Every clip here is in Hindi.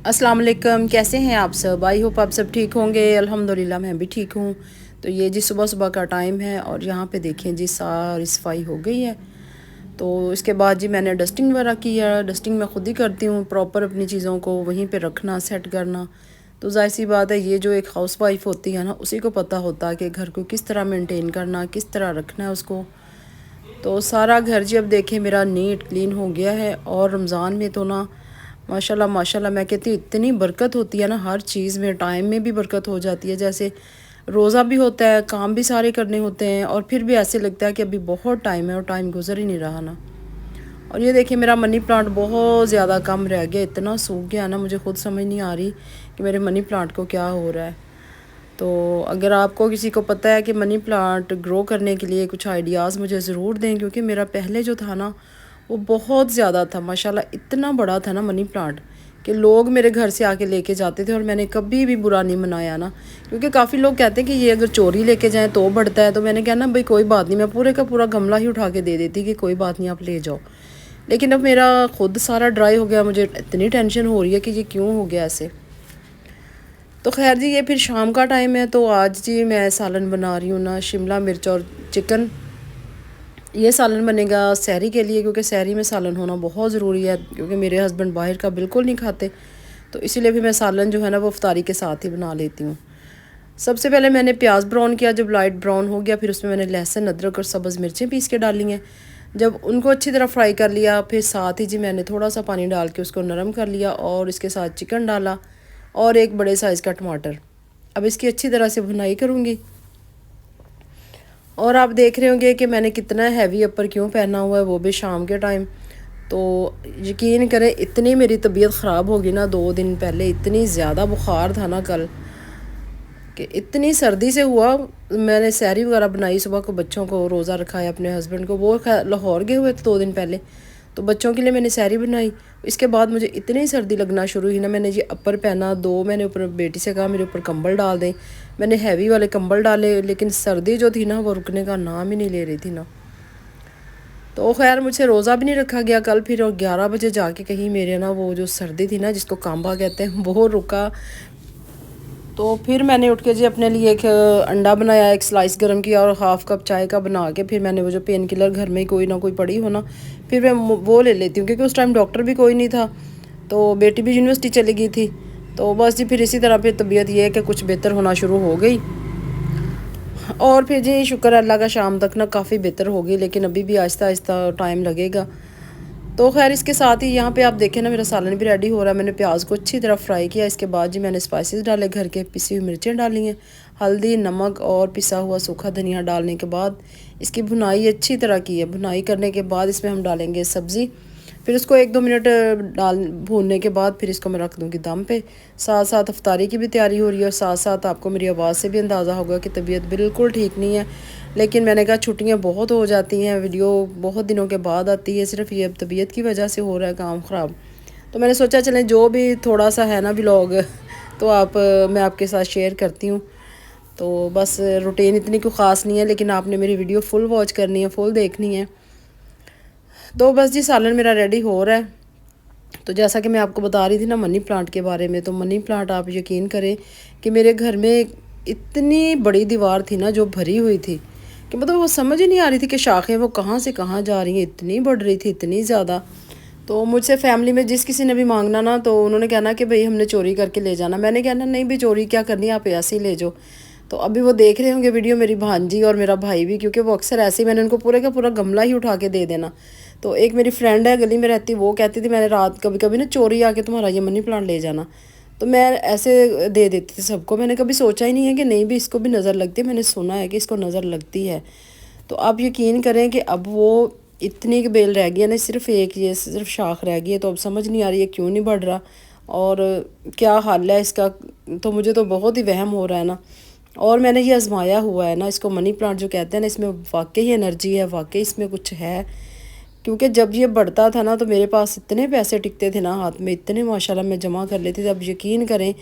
अस्सलाम वालेकुम, कैसे हैं आप सब। आई होप आप सब ठीक होंगे। अल्हम्दुलिल्लाह मैं भी ठीक हूँ। तो ये जी सुबह सुबह का टाइम है और यहाँ पे देखें जी सारी सफाई हो गई है। तो इसके बाद जी मैंने डस्टिंग वगैरह किया। डस्टिंग मैं ख़ुद ही करती हूँ, प्रॉपर अपनी चीज़ों को वहीं पे रखना, सेट करना। तो जाहिर सी बात है, ये जो एक हाउस वाइफ होती है ना, उसी को पता होता है कि घर को किस तरह मेंटेन करना, किस तरह रखना है उसको। तो सारा घर जी अब देखें मेरा नीट क्लीन हो गया है। और रमज़ान में तो ना माशाल्लाह माशाल्लाह मैं कहती हूँ इतनी बरकत होती है ना, हर चीज़ में, टाइम में भी बरकत हो जाती है। जैसे रोज़ा भी होता है, काम भी सारे करने होते हैं और फिर भी ऐसे लगता है कि अभी बहुत टाइम है और टाइम गुजर ही नहीं रहा ना। और ये देखिए मेरा मनी प्लांट बहुत ज़्यादा कम रह गया, इतना सूख गया ना, मुझे खुद समझ नहीं आ रही कि मेरे मनी प्लांट को क्या हो रहा है। तो अगर आपको किसी को पता है कि मनी प्लांट ग्रो करने के लिए कुछ आइडियाज़ मुझे ज़रूर दें, क्योंकि मेरा पहले जो था ना वो बहुत ज़्यादा था माशाल्लाह, इतना बड़ा था ना मनी प्लांट कि लोग मेरे घर से आके लेके जाते थे और मैंने कभी भी बुरा नहीं मनाया ना। क्योंकि काफ़ी लोग कहते हैं कि ये अगर चोरी लेके जाएं तो बढ़ता है, तो मैंने कहा ना भाई कोई बात नहीं, मैं पूरे का पूरा गमला ही उठा के दे देती कि कोई बात नहीं आप ले जाओ। लेकिन अब मेरा खुद सारा ड्राई हो गया, मुझे इतनी टेंशन हो रही है कि ये क्यों हो गया ऐसे। तो खैर जी ये फिर शाम का टाइम है, तो आज जी मैं सालन बना रही हूँ ना, शिमला मिर्च और चिकन। ये सालन बनेगा सहरी के लिए, क्योंकि सहरी में सालन होना बहुत ज़रूरी है, क्योंकि मेरे हस्बैंड बाहर का बिल्कुल नहीं खाते। तो इसीलिए भी मैं सालन जो है ना वो इफ्तारी के साथ ही बना लेती हूँ। सबसे पहले मैंने प्याज ब्राउन किया, जब लाइट ब्राउन हो गया फिर उसमें मैंने लहसुन, अदरक और सब्ज़ मिर्चें पीस के डाली हैं। जब उनको अच्छी तरह फ्राई कर लिया, फिर साथ ही जी मैंने थोड़ा सा पानी डाल के उसको नरम कर लिया और इसके साथ चिकन डाला और एक बड़े साइज़ का टमाटर। अब इसकी अच्छी तरह से भुनाई करूँगी। और आप देख रहे होंगे कि मैंने कितना हैवी अपर क्यों पहना हुआ है, वो भी शाम के टाइम। तो यकीन करें इतनी मेरी तबीयत ख़राब होगी ना, 2 दिन पहले इतनी ज़्यादा बुखार था ना कल, कि इतनी सर्दी से हुआ। मैंने सहरी वगैरह बनाई, सुबह को बच्चों को रोज़ा रखाया, अपने हस्बैंड को, वो लाहौर गए हुए थे 2 दिन पहले, तो बच्चों के लिए मैंने सहरी बनाई। इसके बाद मुझे इतनी सर्दी लगना शुरू हुई ना, मैंने ये अपर पहना, 2 मैंने ऊपर बेटी से कहा मेरे ऊपर कंबल डाल दें। मैंने हैवी वाले कंबल डाले, लेकिन सर्दी जो थी ना वो रुकने का नाम ही नहीं ले रही थी ना। तो खैर मुझसे रोज़ा भी नहीं रखा गया कल फिर, और 11 बजे जाके कहीं मेरे ना वो जो सर्दी थी ना, जिसको कांबा कहते हैं, वो रुका। तो फिर मैंने उठ के जी अपने लिए एक अंडा बनाया, एक स्लाइस गर्म किया और हाफ़ कप चाय का बना के, फिर मैंने वो जो पेन किलर घर में ही कोई ना कोई पड़ी हो ना, फिर मैं वो ले लेती हूँ, क्योंकि उस टाइम डॉक्टर भी कोई नहीं था, तो बेटी भी यूनिवर्सिटी चली गई थी। तो बस जी फिर इसी तरह फिर तबीयत ये है कि कुछ बेहतर होना शुरू हो गई। और फिर जी शुक्र अल्लाह का शाम तक ना काफ़ी बेहतर होगी, लेकिन अभी भी आहिस्ता आहिस्ता टाइम लगेगा। तो खैर इसके साथ ही यहाँ पे आप देखें ना मेरा सालन भी रेडी हो रहा है। मैंने प्याज को अच्छी तरह फ्राई किया। इसके बाद जी मैंने स्पाइसेस डाले, घर के पिसी हुई मिर्चें डाली हैं, हल्दी, नमक और पिसा हुआ सूखा धनिया डालने के बाद इसकी भुनाई अच्छी तरह की है। भुनाई करने के बाद इसमें हम डालेंगे सब्ज़ी, फिर उसको 1-2 मिनट भूनने के बाद फिर इसको मैं रख दूँगी दम पे। साथ साथ अफ्तारी की भी तैयारी हो रही है और साथ साथ आपको मेरी आवाज़ से भी अंदाज़ा होगा कि तबीयत बिल्कुल ठीक नहीं है। लेकिन मैंने कहा छुट्टियाँ बहुत हो जाती हैं, वीडियो बहुत दिनों के बाद आती है, सिर्फ ये अब तबीयत की वजह से हो रहा है काम ख़राब। तो मैंने सोचा चलें जो भी थोड़ा सा है ना व्लॉग, तो मैं आपके साथ शेयर करती हूँ। तो बस रूटीन इतनी कोई ख़ास नहीं है, लेकिन आपने मेरी वीडियो फुल वॉच करनी है, फुल देखनी है। तो बस जी सालन मेरा रेडी हो रहा है। तो जैसा कि मैं आपको बता रही थी ना मनी प्लांट के बारे में, तो मनी प्लांट आप यकीन करें कि मेरे घर में इतनी बड़ी दीवार थी ना जो भरी हुई थी, कि मतलब वो समझ ही नहीं आ रही थी कि शाखें वो कहाँ से कहाँ जा रही हैं, इतनी बढ़ रही थी, इतनी ज़्यादा। तो मुझसे फैमिली में जिस किसी ने भी मांगना ना, तो उन्होंने कहना कि भाई हमने चोरी करके ले जाना। मैंने कहना नहीं भाई चोरी क्या करनी, आप ऐसे ही ले जाओ। तो अभी वो देख रहे होंगे वीडियो, मेरी भांजी और मेरा भाई भी, क्योंकि वो अक्सर ऐसे ही मैंने उनको पूरे का पूरा गमला ही उठा के दे देना। तो एक मेरी फ्रेंड है गली में रहती, वो कहती थी मैंने रात कभी कभी ना चोरी आके तुम्हारा ये मनी प्लांट ले जाना। तो मैं ऐसे दे देती थी सबको। मैंने कभी सोचा ही नहीं है कि नहीं भी इसको भी नज़र लगती है, मैंने सुना है कि इसको नज़र लगती है। तो आप यकीन करें कि अब वो इतनी की बेल रह गई है ना, सिर्फ एक ये सिर्फ शाख रह गई है। तो अब समझ नहीं आ रही है क्यों नहीं बढ़ रहा और क्या हाल है इसका। तो मुझे तो बहुत ही वहम हो रहा है ना। और मैंने ये आजमाया हुआ है ना, इसको मनी प्लांट जो कहते हैं ना, इसमें वाकई एनर्जी है, वाकई इसमें कुछ है। क्योंकि जब ये बढ़ता था ना तो मेरे पास इतने पैसे टिकते थे ना हाथ में, इतने माशाल्लाह मैं जमा कर लेती थी। अब यकीन करें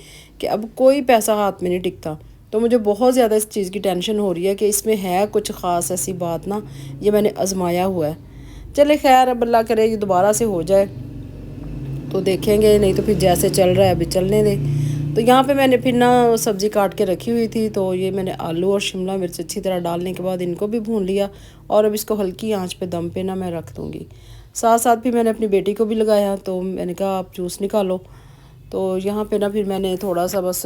कि अब कोई पैसा हाथ में नहीं टिकता। तो मुझे बहुत ज़्यादा इस चीज़ की टेंशन हो रही है कि इसमें है कुछ ख़ास ऐसी बात ना, ये मैंने आजमाया हुआ है। चले खैर अब अल्लाह करे ये दोबारा से हो जाए। तो देखेंगे, नहीं तो फिर जैसे चल रहा है अभी चलने दे। तो यहाँ पे मैंने फिर ना सब्ज़ी काट के रखी हुई थी, तो ये मैंने आलू और शिमला मिर्च अच्छी तरह डालने के बाद इनको भी भून लिया और अब इसको हल्की आंच पे दम पे ना मैं रख दूँगी। साथ साथ भी मैंने अपनी बेटी को भी लगाया, तो मैंने कहा आप जूस निकालो। तो यहाँ पे ना फिर मैंने थोड़ा सा बस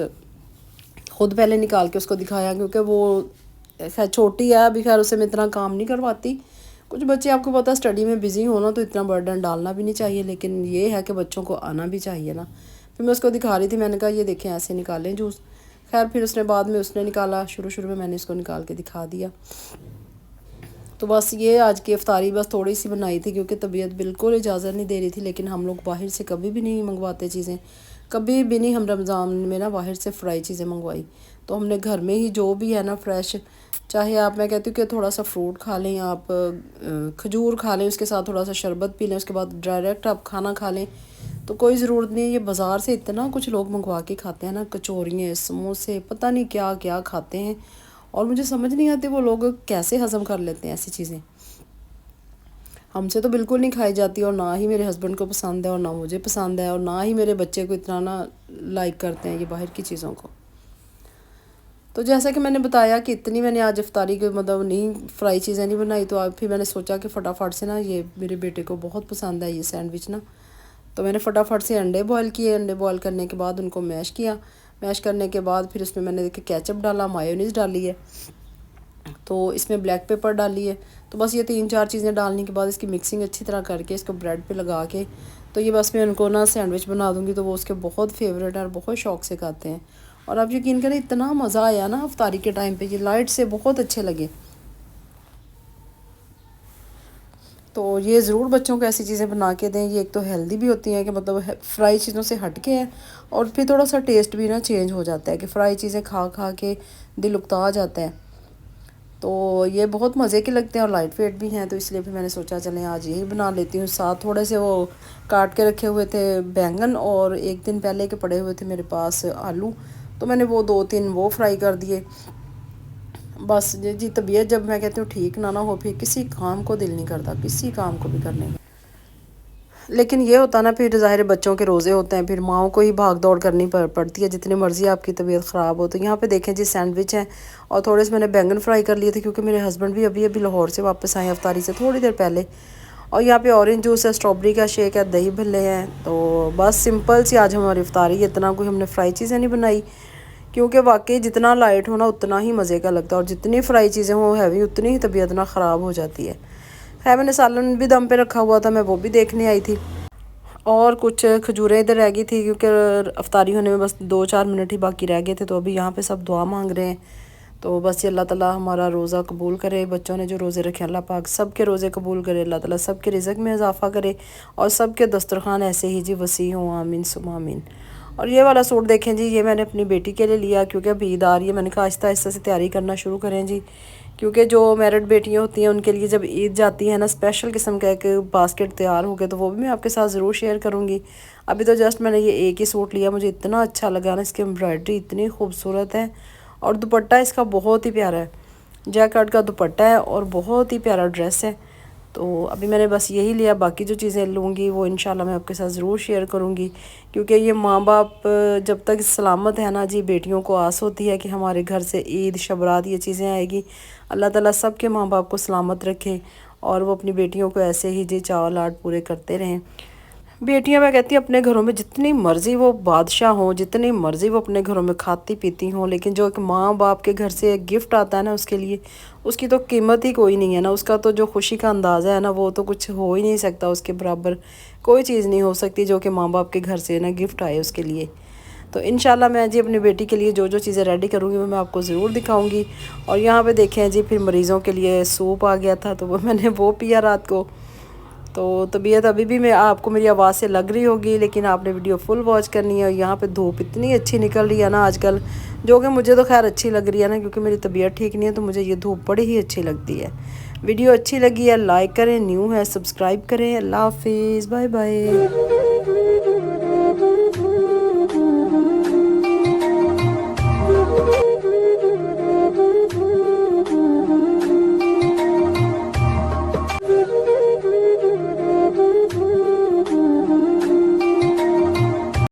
खुद पहले निकाल के उसको दिखाया, क्योंकि वो खैर छोटी है अभी, खैर उससे मैं इतना काम नहीं करवाती। कुछ बच्चे आपको पता स्टडी में बिज़ी होना, तो इतना बर्डन डालना भी नहीं चाहिए, लेकिन ये है कि बच्चों को आना भी चाहिए ना। फिर मैं उसको दिखा रही थी, मैंने कहा ये देखें ऐसे निकालें जूस। खैर फिर उसने बाद में उसने निकाला, शुरू में मैंने इसको निकाल के दिखा दिया। तो बस ये आज की इफ्तारी बस थोड़ी सी बनाई थी, क्योंकि तबीयत बिल्कुल इजाज़त नहीं दे रही थी। लेकिन हम लोग बाहर से कभी भी नहीं मंगवाते चीज़ें, कभी भी नहीं। हम रमज़ान में ना बाहर से फ्राई चीज़ें मंगवाई, तो हमने घर में ही जो भी है ना फ्रेश, चाहे आप, मैं कहती हूँ कि थोड़ा सा फ्रूट खा लें आप, खजूर खा लें, उसके साथ थोड़ा सा शरबत पी लें, उसके बाद डायरेक्ट आप खाना खा लें, तो कोई ज़रूरत नहीं है। ये बाज़ार से इतना कुछ लोग मंगवा के खाते हैं ना, कचौरियाँ, समोसे, पता नहीं क्या क्या खाते हैं, और मुझे समझ नहीं आती वो लोग कैसे हज़म कर लेते हैं ऐसी चीज़ें। हमसे तो बिल्कुल नहीं खाई जाती, और ना ही मेरे हस्बैंड को पसंद है, और ना मुझे पसंद है, और ना ही मेरे बच्चे को इतना ना लाइक करते हैं ये बाहर की चीज़ों को। तो जैसा कि मैंने बताया कि इतनी मैंने आज इफ्तारी की मतलब नहीं फ्राई चीज़ें नहीं बनाई, तो अब फिर मैंने सोचा कि फ़टाफ़ट से ना, ये मेरे बेटे को बहुत पसंद है ये सैंडविच ना, तो मैंने फटाफट से अंडे बॉयल किए। अंडे बॉयल करने के बाद उनको मैश किया। मैश करने के बाद फिर उसमें मैंने देखिए केचप डाला, मायोनीज़ डाली है, तो इसमें ब्लैक पेपर डाली है। तो बस ये 3-4 चीज़ें डालने के बाद इसकी मिक्सिंग अच्छी तरह करके इसको ब्रेड पे लगा के, तो ये बस मैं उनको ना सैंडविच बना दूँगी, तो वो उसके बहुत फेवरेट है और बहुत शौक़ से खाते हैं। और आप यकीन करें इतना मज़ा आया ना इफ्तारी के टाइम पे, ये लाइट से बहुत अच्छे लगे। तो ये ज़रूर बच्चों को ऐसी चीज़ें बना के दें। ये एक तो हेल्दी भी होती हैं कि मतलब फ्राई चीज़ों से हट के है, और फिर थोड़ा सा टेस्ट भी ना चेंज हो जाता है कि फ्राई चीज़ें खा खा के दिल उकता जाता है। तो ये बहुत मज़े के लगते हैं और लाइट वेट भी हैं, तो इसलिए फिर मैंने सोचा चलें आज यही बना लेती हूँ। साथ थोड़े से वो काट के रखे हुए थे बैंगन, और एक दिन पहले के पड़े हुए थे मेरे पास आलू, तो मैंने वो 2-3 वो फ्राई कर दिए। बस जी तबीयत जब मैं कहती हूँ ठीक ना हो, फिर किसी काम को दिल नहीं करता, किसी काम को भी करने का। लेकिन ये होता ना, फिर ज़ाहिर बच्चों के रोज़े होते हैं, फिर माओ को ही भाग दौड़ करनी पड़ती है, जितनी मर्ज़ी आपकी तबीयत ख़राब हो। तो यहाँ पे देखें जी सैंडविच है, और थोड़े से मैंने बैंगन फ्राई कर लिए थे, क्योंकि मेरे हस्बैंड भी अभी अभी लाहौर से वापस आए अफ्तारी से थोड़ी देर पहले। और यहाँ पे ऑरेंज जूस है, स्ट्रॉबेरी का शेक है, दही भल्ले हैं। तो बस सिंपल सी आज हमारी इफ्तारी, इतना कोई हमने फ्राई चीज़ें नहीं बनाई, क्योंकि वाकई जितना लाइट हो ना उतना ही मज़े का लगता है, और जितनी फ्राई चीज़ें हो हैवी उतनी ही तबीयत ना ख़राब हो जाती है। खैर मैंने सालन भी दम पे रखा हुआ था, मैं वो भी देखने आई थी, और कुछ खजूरें इधर रह गई थी, क्योंकि अफ्तारी होने में बस 2-4 मिनट ही बाकी रह गए थे। तो अभी यहाँ पे सब दुआ मांग रहे हैं, तो बस ये अल्लाह ताला हमारा रोज़ा कबूल करे। बच्चों ने जो रोज़े रखे अल्लाह पाक सब के रोज़े कबूल करे, अल्लाह ताला सब के रिज़्क़ में इजाफ़ा करे, और सब के दस्तरखान ऐसे ही जी वसी हों, आमीन सुम्मा आमीन। और ये वाला सूट देखें जी, ये मैंने अपनी बेटी के लिए लिया, क्योंकि अभी ईद आ रही है। मैंने कहा आहिस्ता आहिस्ता से तैयारी करना शुरू करें जी, क्योंकि जो मैरिड बेटियां होती हैं उनके लिए जब ईद जाती है ना, स्पेशल किस्म का एक बास्केट तैयार हो गया, तो वो भी मैं आपके साथ ज़रूर शेयर करूँगी। अभी तो जस्ट मैंने ये एक ही सूट लिया, मुझे इतना अच्छा लगा ना, इसकी एम्ब्रॉयडरी इतनी खूबसूरत है, और दुपट्टा इसका बहुत ही प्यारा है, जैकार्ड का दुपट्टा है, और बहुत ही प्यारा ड्रेस है। तो अभी मैंने बस यही लिया, बाकी जो चीज़ें लूँगी वो इंशाल्लाह मैं आपके साथ ज़रूर शेयर करूँगी, क्योंकि ये माँ बाप जब तक सलामत है ना जी, बेटियों को आस होती है कि हमारे घर से ईद शबरात ये चीज़ें आएगी। अल्लाह ताला सब के माँ बाप को सलामत रखे, और वो अपनी बेटियों को ऐसे ही जी चाव लाड पूरे करते रहें। बेटियां मैं कहती हूँ अपने घरों में जितनी मर्ज़ी वो बादशाह हों, जितनी मर्ज़ी वो अपने घरों में खाती पीती हों, लेकिन जो एक माँ बाप के घर से एक गिफ्ट आता है ना, उसके लिए उसकी तो कीमत ही कोई नहीं है ना। उसका तो जो खुशी का अंदाज़ा है ना, वो तो कुछ हो ही नहीं सकता, उसके बराबर कोई चीज़ नहीं हो सकती जो कि माँ बाप के घर से ना गिफ्ट आए उसके लिए। तो इंशाल्लाह मैं जी अपनी बेटी के लिए जो जो चीज़ें रेडी करूँगी वो मैं आपको ज़रूर दिखाऊँगी। और यहाँ पे देखें जी, फिर मरीज़ों के लिए सूप आ गया था, तो वो मैंने वो पिया रात को। तो तबीयत अभी भी मैं आपको मेरी आवाज़ से लग रही होगी, लेकिन आपने वीडियो फुल वॉच करनी है। और यहाँ पे धूप इतनी अच्छी निकल रही है ना आजकल, जो कि मुझे तो खैर अच्छी लग रही है ना, क्योंकि मेरी तबीयत ठीक नहीं है, तो मुझे ये धूप बड़ी ही अच्छी लगती है। वीडियो अच्छी लगी है लाइक करें, न्यू है सब्सक्राइब करें। अल्लाह हाफिज़, बाय बाय।